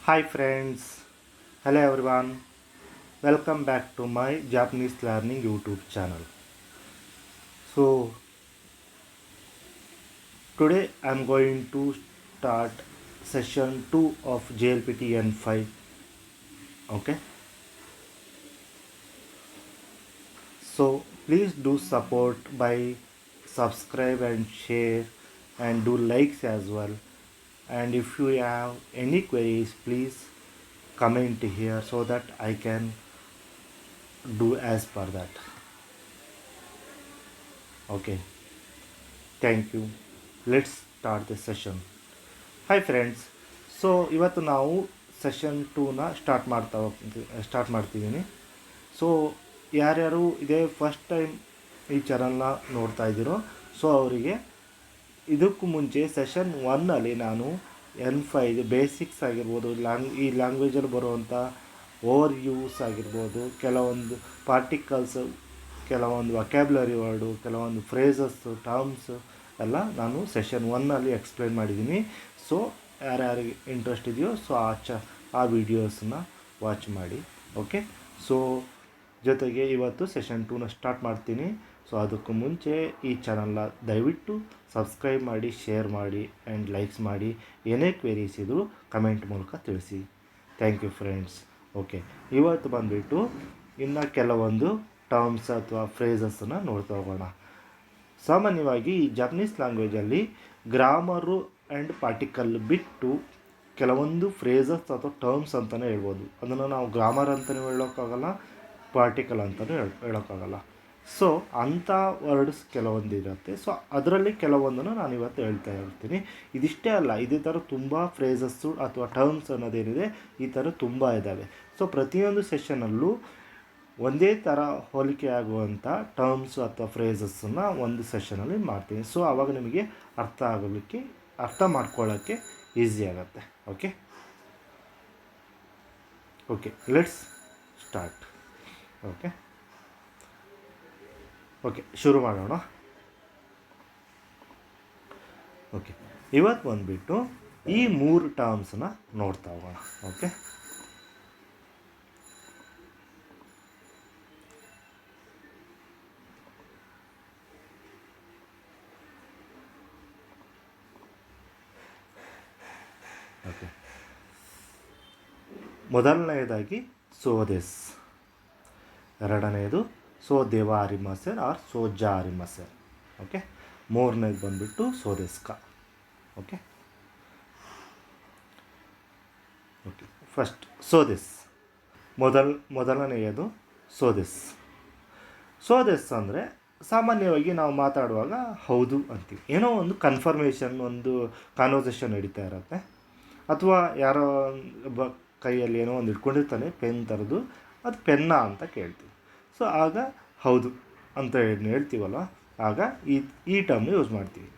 Hi friends, hello everyone, welcome back to my Japanese learning YouTube channel. So today I'm going to start session 2 of JLPT N5. Okay, so please do support by subscribe and share and do likes as well. And if you have any queries, please comment here so that I can do as per that. Okay. Thank you. Let's start the session. Hi friends, so ಇವತ್ತು ನಾವು session ಟೂನ start ಮಾಡ್ತಿದ್ದೀನಿ. So ಯಾರ್ಯಾರು ಇದೇ first time ಈ ಚಾನಲ್ನ ನೋಡ್ತಾ ಇದ್ದೀರೋ, ಸೊ ಅವರಿಗೆ ಇದಕ್ಕೂ ಮುಂಚೆ ಸೆಷನ್ ಒನ್ನಲ್ಲಿ ನಾನು N5 ಬೇಸಿಕ್ಸ್ ಆಗಿರ್ಬೋದು, ಈ ಲ್ಯಾಂಗ್ವೇಜಲ್ಲಿ ಬರುವಂಥ ಓವರ್ ಯೂಸ್ ಆಗಿರ್ಬೋದು, ಕೆಲವೊಂದು ಪಾರ್ಟಿಕಲ್ಸ್, ಕೆಲವೊಂದು ವೊಕ್ಯಾಬ್ಯುಲರಿ ವರ್ಡು, ಕೆಲವೊಂದು ಫ್ರೇಸಸ್ಸು, ಟರ್ಮ್ಸು ಎಲ್ಲ ನಾನು ಸೆಷನ್ ಒನ್ನಲ್ಲಿ ಎಕ್ಸ್ಪ್ಲೈನ್ ಮಾಡಿದ್ದೀನಿ. ಸೊ ಯಾರ್ಯಾರಿಗೆ ಇಂಟ್ರೆಸ್ಟ್ ಇದೆಯೋ ಸೊ ಆ ವಿಡಿಯೋಸನ್ನ ವಾಚ್ ಮಾಡಿ. ಓಕೆ, ಸೊ ಜೊತೆಗೆ ಇವತ್ತು ಸೆಷನ್ ಟೂನ ಸ್ಟಾರ್ಟ್ ಮಾಡ್ತೀನಿ. ಸೊ ಅದಕ್ಕೂ ಮುಂಚೆ ಈ ಚಾನಲ್ನ ದಯವಿಟ್ಟು ಸಬ್ಸ್ಕ್ರೈಬ್ ಮಾಡಿ, ಶೇರ್ ಮಾಡಿ ಆ್ಯಂಡ್ ಲೈಕ್ಸ್ ಮಾಡಿ. ಏನೇ ಕ್ವೆರೀಸ್ ಇದ್ದರೂ ಕಮೆಂಟ್ ಮೂಲಕ ತಿಳಿಸಿ. Thank you friends. ಓಕೆ, ಇವತ್ತು ಬಂದುಬಿಟ್ಟು ಇನ್ನು ಕೆಲವೊಂದು ಟರ್ಮ್ಸ್ ಅಥವಾ ಫ್ರೇಸಸ್ಸನ್ನು ನೋಡ್ತಾ ಹೋಗೋಣ. ಸಾಮಾನ್ಯವಾಗಿ ಈ ಜಪನೀಸ್ ಲ್ಯಾಂಗ್ವೇಜಲ್ಲಿ ಗ್ರಾಮರು ಆ್ಯಂಡ್ ಪಾರ್ಟಿಕಲ್ ಬಿಟ್ಟು ಕೆಲವೊಂದು ಫ್ರೇಸಸ್ ಅಥವಾ ಟರ್ಮ್ಸ್ ಅಂತಲೇ ಹೇಳ್ಬೋದು. ಅದನ್ನು ನಾವು ಗ್ರಾಮರ್ ಅಂತಲೂ ಹೇಳೋಕ್ಕಾಗಲ್ಲ, ಪಾರ್ಟಿಕಲ್ ಅಂತಲೂ ಹೇಳೋಕ್ಕಾಗಲ್ಲ. ಸೊ ಅಂಥ ವರ್ಡ್ಸ್ ಕೆಲವೊಂದು ಇರುತ್ತೆ. ಸೊ ಅದರಲ್ಲಿ ಕೆಲವೊಂದನ್ನು ನಾನು ಇವತ್ತು ಹೇಳ್ತಾ ಇರ್ತೀನಿ. ಇದಿಷ್ಟೇ ಅಲ್ಲ, ಇದೇ ಥರ ತುಂಬ ಫ್ರೇಸಸ್ಸು ಅಥವಾ ಟರ್ಮ್ಸ್ ಅನ್ನೋದೇನಿದೆ, ಈ ಥರ ತುಂಬ ಇದ್ದಾವೆ. ಸೊ ಪ್ರತಿಯೊಂದು ಸೆಷನಲ್ಲೂ ಒಂದೇ ಥರ ಹೋಲಿಕೆ ಆಗುವಂಥ ಟರ್ಮ್ಸು ಅಥವಾ ಫ್ರೇಸಸ್ಸನ್ನು ಒಂದು ಸೆಷನಲ್ಲಿ ಮಾಡ್ತೀನಿ. ಸೊ ಆವಾಗ ನಿಮಗೆ ಅರ್ಥ ಮಾಡ್ಕೊಳ್ಳೋಕ್ಕೆ ಈಸಿ ಆಗುತ್ತೆ. Okay okay let's start. Okay okay ಶುರು ಮಾಡೋಣ. ಓಕೆ, ಇವತ್ತು ಬಂದುಬಿಟ್ಟು ಈ 3 ಟರ್ಮ್ಸನ್ನ ನೋಡ್ತಾ ಹೋಗೋಣ. ಓಕೆ, ಓಕೆ ಮೊದಲನೆಯದಾಗಿ ಸೋದೆಸ್, ಎರಡನೆಯದು ಸೋ ದೇವ ಅರಿಮಸೆರ್ ಆರ್ ಸೋಜ ಅರಿಮಸೆರ್. ಓಕೆ, ಮೂರನೇದು ಬಂದುಬಿಟ್ಟು ಸೋದೆಸ್ಕ. ಓಕೆ ಓಕೆ ಫಸ್ಟ್ ಸೋದೆಸ್, ಮೊದಲನೆಯದು ಸೋದೆಸ್. ಸೋದೆಸ್ ಅಂದರೆ ಸಾಮಾನ್ಯವಾಗಿ ನಾವು ಮಾತಾಡುವಾಗ ಹೌದು ಅಂತೀವಿ. ಏನೋ ಒಂದು ಕನ್ಫರ್ಮೇಷನ್, ಒಂದು ಕಾನ್ವರ್ಸೇಷನ್ ನಡೀತಾ ಇರುತ್ತೆ, ಅಥವಾ ಯಾರೋ ಕೈಯಲ್ಲಿ ಏನೋ ಒಂದು ಇಟ್ಕೊಂಡಿರ್ತಾನೆ ಪೆನ್ ಥರದ್ದು, ಅದು ಪೆನ್ನ ಅಂತ ಕೇಳ್ತೀವಿ. ಸೊ ಆಗ ಹೌದು ಅಂತ ಹೇಳ್ತೀವಲ್ಲ, ಆಗ ಈ ಟರ್ಮ್ನ ಯೂಸ್ ಮಾಡ್ತೀವಿ,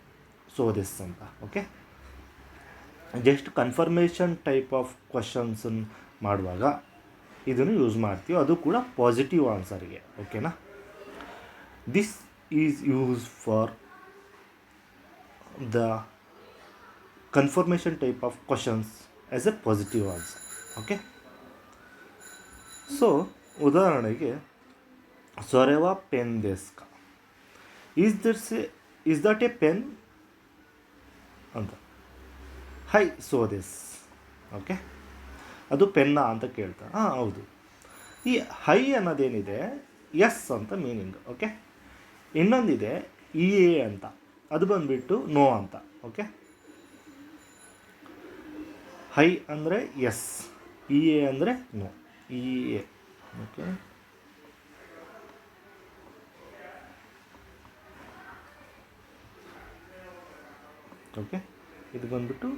ಸೋದೆಸ್ ಅಂತ. Okay, just confirmation type of ಕ್ವಶನ್ಸನ್ನು ಮಾಡುವಾಗ ಇದನ್ನು ಯೂಸ್ ಮಾಡ್ತೀವಿ, ಅದು ಕೂಡ ಪಾಸಿಟಿವ್ ಆನ್ಸರ್ಗೆ. ಓಕೆನಾ, this is use for the confirmation type of questions as a positive answer. Okay, so ಉದಾಹರಣೆಗೆ ಸೊರೆವಾ ಪೆನ್ ದೇಸ್ಕ, ಈಸ್ ದಟ್ ಎ ಪೆನ್ ಅಂತ. ಹೈ ಸೋದೆಸ್. ಓಕೆ, ಅದು ಪೆನ್ನ ಅಂತ ಕೇಳ್ತಾ, ಹಾಂ ಹೌದು. ಈ ಹೈ ಅನ್ನೋದೇನಿದೆ ಎಸ್ ಅಂತ ಮೀನಿಂಗ್. ಓಕೆ, ಇನ್ನೊಂದಿದೆ ಇ ಎ ಅಂತ, ಅದು ಬಂದುಬಿಟ್ಟು ನೋ ಅಂತ. ಓಕೆ, ಹೈ ಅಂದರೆ ಎಸ್, ಇ ಎ ಅಂದರೆ no, E A. Okay, okay ಇದು ಬಂದುಬಿಟ್ಟು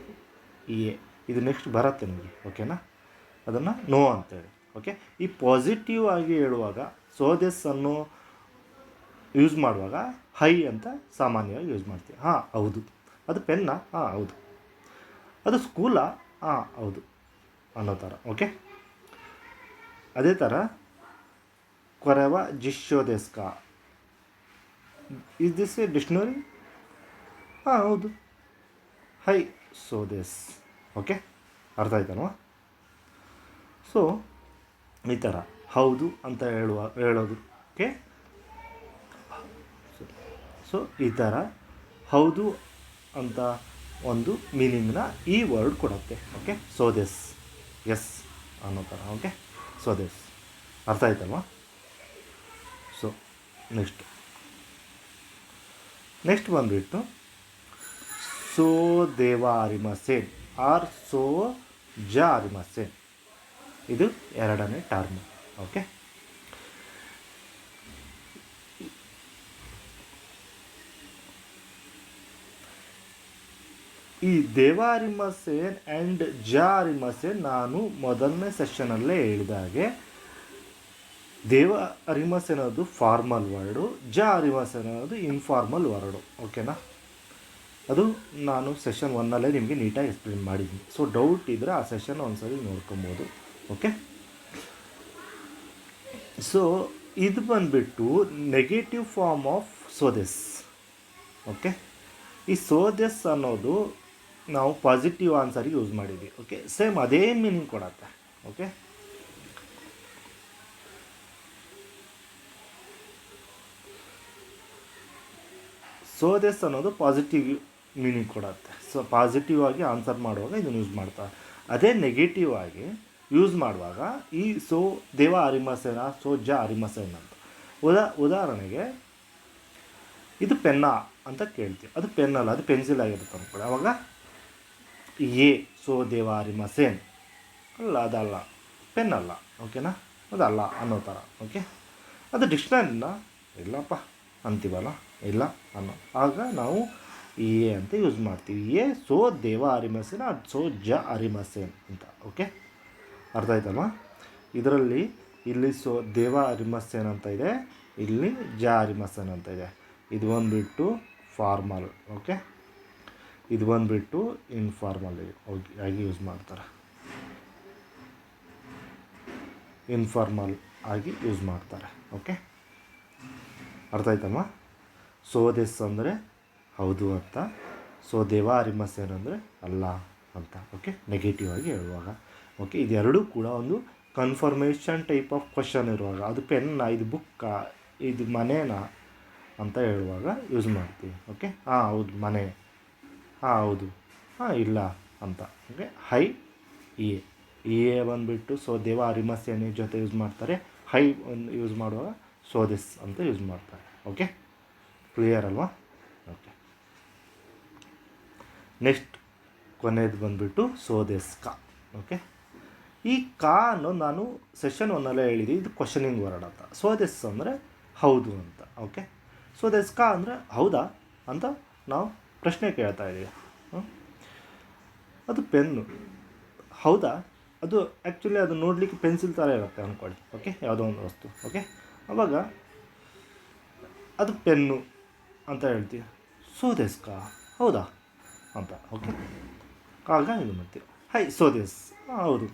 ಇ ಎ. ಇದು ನೆಕ್ಸ್ಟ್ ಬರುತ್ತೆ ನಿಮಗೆ. ಓಕೆನಾ, ಅದನ್ನು ನೋ ಅಂತೇಳಿ. ಓಕೆ, ಈ ಪಾಸಿಟಿವ್ ಆಗಿ ಹೇಳುವಾಗ ಸೋದೆಸ್ ಅನ್ನು ಯೂಸ್ ಮಾಡುವಾಗ ಹೈ ಅಂತ ಸಾಮಾನ್ಯವಾಗಿ ಯೂಸ್ ಮಾಡ್ತೀವಿ. ಹಾಂ ಹೌದು. ಅದು ಪೆನ್ನ? ಹಾಂ ಹೌದು. ಅದು ಸ್ಕೂಲಾ? ಹಾಂ ಹೌದು ಅನ್ನೋ ಥರ. ಓಕೆ, ಅದೇ ಥರ ಕೊರೆವ ಜಿಶೋದೆಸ್ಕ, ಇಸ್ ದಿಸ್ ಎ ಡಿಕ್ಷನರಿ? ಹಾಂ ಹೌದು. ಹೈ ಸೋದೆಸ್. ಓಕೆ, ಅರ್ಥ ಆಯ್ತಲ್ವಾ? ಸೊ ಈ ಥರ ಹೌದು ಅಂತ ಹೇಳೋದಕ್ಕೆ ಸೊ ಈ ಥರ ಹೌದು ಅಂತ ಒಂದು ಮೀನಿಂಗ್ನ ಈ ವರ್ಡ್ ಕೊಡುತ್ತೆ. ಓಕೆ, ಸೊ ದಿಸ್, ಎಸ್ ಅನ್ನೋ ಥರ. ಓಕೆ, ಸೊ ದಿಸ್ ಅರ್ಥ ಆಯ್ತಲ್ವಾ? ಸೊ ನೆಕ್ಸ್ಟ್ ಬಂದುಬಿಟ್ಟು ಸೋ ದೇವ ಅರಿಮಸೇನ್ ಆರ್ ಸೋ ಜ ಅರಿಮಸೇನ್, ಇದು ಎರಡನೇ ಟರ್ಮ್. ಓಕೆ, ಈ ದೇವ ಅರಿಮಸೇನ್ ಆ್ಯಂಡ್ ಜ ಅರಿಮಸೇನ್ ನಾನು ಮೊದಲನೇ ಸೆಷನಲ್ಲೇ ಹೇಳಿದಾಗೆ ದೇವ ಅರಿಮಸೇನ್ ಅನ್ನೋದು ಫಾರ್ಮಲ್ ವರ್ಡು, ಜ ಅರಿಮಸೇನ್ ಅನ್ನೋದು ಇನ್ಫಾರ್ಮಲ್ ವರ್ಡು. ಓಕೆನಾ? ಅದು ನಾನು ಸೆಷನ್ 1ನಲ್ಲೇ ನಿಮಗೆ ನೀಟಾಗಿ ಎಕ್ಸ್ಪ್ಲೇನ್ ಮಾಡಿದ್ದೀನಿ. ಸೊ ಡೌಟ್ ಇದ್ದರೆ ಆ ಸೆಷನ್ ಒಂದ್ಸರಿ ನೋಡ್ಕೊಬೋದು. ಓಕೆ, ಸೊ ಇದು ಬಂದುಬಿಟ್ಟು ನೆಗೆಟಿವ್ ಫಾರ್ಮ್ ಆಫ್ ಸೋದೆಸ್. ಓಕೆ, ಈ ಸೋದೆಸ್ ಅನ್ನೋದು ನಾವು ಪಾಸಿಟಿವ್ ಆನ್ಸರಿಗೆ ಯೂಸ್ ಮಾಡಿದ್ವಿ. ಓಕೆ, ಸೇಮ್ ಅದೇ ಮೀನಿಂಗ್ ಕೊಡತ್ತೆ. ಓಕೆ, ಸೋದೆಸ್ ಅನ್ನೋದು ಪಾಸಿಟಿವ್ ಮೀನಿಂಗ್ ಕೊಡುತ್ತೆ. ಸೊ ಪಾಸಿಟಿವ್ ಆಗಿ ಆನ್ಸರ್ ಮಾಡುವಾಗ ಇದನ್ನು ಯೂಸ್ ಮಾಡ್ತಾರೆ. ಅದೇ ನೆಗೆಟಿವ್ ಆಗಿ ಯೂಸ್ ಮಾಡುವಾಗ ಈ ಸೋ ದೇವ ಅರಿಮಸೇನ, ಸೋ ಜ ಅರಿಮಸೇನ್ ಅಂತ. ಉದಾಹರಣೆಗೆ ಇದು ಪೆನ್ನ ಅಂತ ಕೇಳ್ತೀವಿ, ಅದು ಪೆನ್ನಲ್ಲ, ಅದು ಪೆನ್ಸಿಲ್ ಆಗಿರುತ್ತೆ ಅಂದ್ಕೊಳ್ಳಿ. ಆವಾಗ ಎ ಸೋ ದೇವ ಅರಿಮಸೇನ್ ಅಲ್ಲ, ಅದಲ್ಲ, ಪೆನ್ನಲ್ಲ. ಓಕೆನಾ? ಅದಲ್ಲ ಅನ್ನೋ ಥರ. ಓಕೆ, ಅದು ಡಿಕ್ಷನರಿನ ಇಲ್ಲಪ್ಪ ಅಂತೀವಲ್ಲ, ಇಲ್ಲ ಅನ್ನೋ, ಆಗ ನಾವು ಎ ಅಂತ ಯೂಸ್ ಮಾಡ್ತೀವಿ. ಎ ಸೋ ದೇವ ಅರಿಮಸೇನ್, ಅದು ಸೋ ಜ ಅರಿಮಸೇನ್ ಅಂತ. ಓಕೆ, ಅರ್ಥ ಆಯ್ತಲ್ವಾ? ಇದರಲ್ಲಿ ಇಲ್ಲಿ ಸೋ ದೇವ ಅರಿಮಸೇನ್ ಅಂತ ಇದೆ, ಇಲ್ಲಿ ಜ ಅರಿಮಸೇನ್ ಅಂತ ಇದೆ. ಇದು ಬಂದುಬಿಟ್ಟು ಫಾರ್ಮಲ್. ಓಕೆ, ಇದು ಬಂದುಬಿಟ್ಟು ಇನ್ಫಾರ್ಮಲ್ ಆಗಿ ಯೂಸ್ ಮಾಡ್ತಾರೆ. ಇನ್ಫಾರ್ಮಲ್ ಆಗಿ ಯೂಸ್ ಮಾಡ್ತಾರೆ. ಓಕೆ, ಅರ್ಥ ಆಯ್ತಮ್ಮ? ಸೋದೆಸ್ ಅಂದರೆ ಹೌದು ಅಂತ, ಸೊ ದೇವ ಅರಿಮಸೇನ್ ಅಂದರೆ ಅಲ್ಲ ಅಂತ. ಓಕೆ, ನೆಗೆಟಿವ್ ಆಗಿ ಹೇಳುವಾಗ. ಓಕೆ, ಇದೆರಡೂ ಕೂಡ ಒಂದು ಕನ್ಫರ್ಮೇಷನ್ ಟೈಪ್ ಆಫ್ ಕ್ವಶನ್ ಇರುವಾಗ, ಅದು ಪೆನ್ನ, ಇದು ಬುಕ್ಕಾ, ಇದು ಮನೇನಾ ಅಂತ ಹೇಳುವಾಗ ಯೂಸ್ ಮಾಡ್ತೀವಿ. ಓಕೆ, ಹಾಂ ಹೌದು ಮನೆ, ಹಾಂ ಹೌದು, ಹಾಂ ಇಲ್ಲ ಅಂತ. ಓಕೆ, ಹೈ ಎ ಬಂದುಬಿಟ್ಟು ಸೊ ದೇವ ಅರಿಮಸೇನ್ ಜೊತೆ ಯೂಸ್ ಮಾಡ್ತಾರೆ. ಹೈ ಒಂದು ಯೂಸ್ ಮಾಡುವಾಗ ಸೋದೆಸ್ ಅಂತ ಯೂಸ್ ಮಾಡ್ತಾರೆ. ಓಕೆ, ಕ್ಲಿಯರ್ ಅಲ್ವಾ? ಓಕೆ, ನೆಕ್ಸ್ಟ್ ಕೊನೆಯದು ಬಂದುಬಿಟ್ಟು ಸೋದೆಸ್ ಕಾ. ಓಕೆ, ಈ ಕಾ ಅನ್ನೋ ನಾನು ಸೆಷನ್ 1ನಲ್ಲೇ ಹೇಳಿದ್ದೀನಿ, ಇದು ಕ್ವಶನಿಂಗ್ ವರ್ಡ್ ಅಂತ. ಸೋದೆಸ್ ಅಂದರೆ ಹೌದು ಅಂತ. ಓಕೆ, ಸೋದೆಸ್ ಕಾ ಅಂದರೆ ಹೌದಾ ಅಂತ ನಾವು ಪ್ರಶ್ನೆ ಕೇಳ್ತಾ ಇದ್ದೀವಿ. ಅದು ಪೆನ್ನು ಹೌದಾ, ಅದು ಆ್ಯಕ್ಚುಲಿ ಅದು ನೋಡಲಿಕ್ಕೆ ಪೆನ್ಸಿಲ್ ಥರ ಇರುತ್ತೆ ಅಂದ್ಕೊಳ್ಳಿ. ಓಕೆ, ಯಾವುದೋ ಒಂದು ವಸ್ತು. ಓಕೆ, ಆವಾಗ ಅದು ಪೆನ್ನು ಅಂತ ಹೇಳ್ತೀವಿ. ಸೋದೆಸ್ ಕಾ ಹೌದಾ ಅಂತ. ಓಕೆ, ಆಗ ಇದು ಮಾಡ್ತೀವಿ. ಹೈ ಸೋದೆಸ್, ಹೌದು.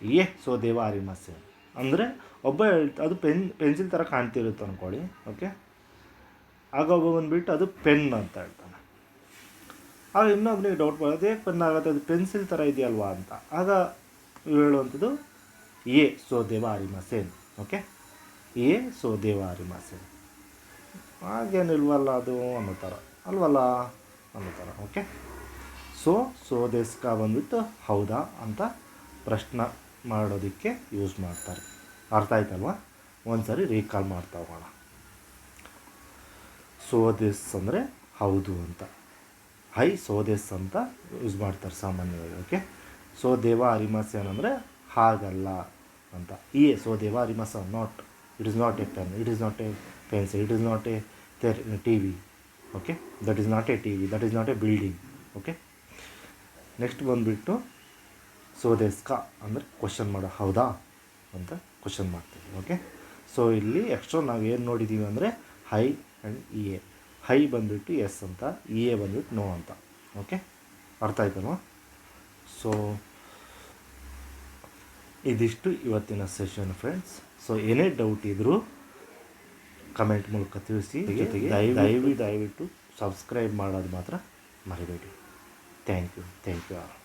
ಏ ಸೋ ದೇವ ಅರಿಮಸೇನ್ ಅಂದರೆ ಒಬ್ಬ ಅದು ಪೆನ್ಸಿಲ್ ಥರ ಕಾಣ್ತಿರುತ್ತೆ ಅಂದ್ಕೊಳ್ಳಿ. ಓಕೆ, ಆಗ ಒಬ್ಬ ಬಂದುಬಿಟ್ಟು ಅದು ಪೆನ್ ಅಂತ ಹೇಳ್ತಾನೆ. ಆಗ ಇನ್ನೊಬ್ಬನಿಗೆ ಡೌಟ್ ಬರೋದು, ಹೇಗೆ ಪೆನ್ ಆಗುತ್ತೆ, ಅದು ಪೆನ್ಸಿಲ್ ಥರ ಇದೆಯಲ್ವಾ ಅಂತ. ಆಗ ಹೇಳುವಂಥದ್ದು ಎ ಸೋ ದೇವ ಅರಿಮಸೇನ್. ಓಕೆ, ಎ ಸೋ ದೇವ ಅರಿಮಸೇನ್, ಹಾಗೇನಿಲ್ವಲ್ಲ ಅದು ಅನ್ನೋ ಥರ, ಅಲ್ವಲ್ಲ ಅನ್ನೋ ಥರ. ಓಕೆ, ಸೋದೆಸ್ ಕಾ ಬಂದುಬಿಟ್ಟು ಹೌದಾ ಅಂತ ಪ್ರಶ್ನೆ ಮಾಡೋದಕ್ಕೆ ಯೂಸ್ ಮಾಡ್ತಾರೆ. ಅರ್ಥ ಆಯ್ತಲ್ವಾ? ಒಂದು ಸರಿ ರೀಕಾಲ್ ಮಾಡ್ತಾ ಹೋಗೋಣ. ಸೋದೆಸ್ ಅಂದರೆ ಹೌದು ಅಂತ, ಹೈ ಸೋದೆಸ್ ಅಂತ ಯೂಸ್ ಮಾಡ್ತಾರೆ ಸಾಮಾನ್ಯವಾಗಿ. ಓಕೆ, ಸೋ ದೇವ ಅರಿಮಸೇನ್ ಅಂದರೆ ಹಾಗಲ್ಲ ಅಂತ. ಎ ಸೋ ದೇವ ಅರಿಮಸೇನ್ not, it is not a pen, it is not a pencil, it is not a TV. Okay, that is not a TV, that is not a building. Okay, next ಬಂದುಬಿಟ್ಟು ಸೋದೆಸ್ ಕಾ ಅಂದರೆ ಕ್ವಶನ್ ಮಾಡೋ, ಹೌದಾ ಅಂತ ಕ್ವಶನ್ ಮಾಡ್ತೀವಿ. Okay, so ಇಲ್ಲಿ extra ನಾವು ಏನು ನೋಡಿದ್ದೀವಿ ಅಂದರೆ ಹೈ ಆ್ಯಂಡ್ ಎ. ಹೈ ಬಂದುಬಿಟ್ಟು ಎಸ್ ಅಂತ, ಎ ಬಂದುಬಿಟ್ಟು ನೋ ಅಂತ. ಓಕೆ, ಅರ್ಥ ಆಯ್ತಲ್ವ? ಸೊ ಇದಿಷ್ಟು ಇವತ್ತಿನ ಸೆಷನ್ ಫ್ರೆಂಡ್ಸ್. ಸೊ ಏನೇ ಡೌಟ್ ಇದ್ದರೂ ಕಮೆಂಟ್ ಮೂಲಕ ತಿಳಿಸಿ. ಜೊತೆಗೆ ದಯವಿಟ್ಟು ಸಬ್ಸ್ಕ್ರೈಬ್ ಮಾಡೋದು ಮಾತ್ರ ಮರಿಬೇಡಿ. Thank you all.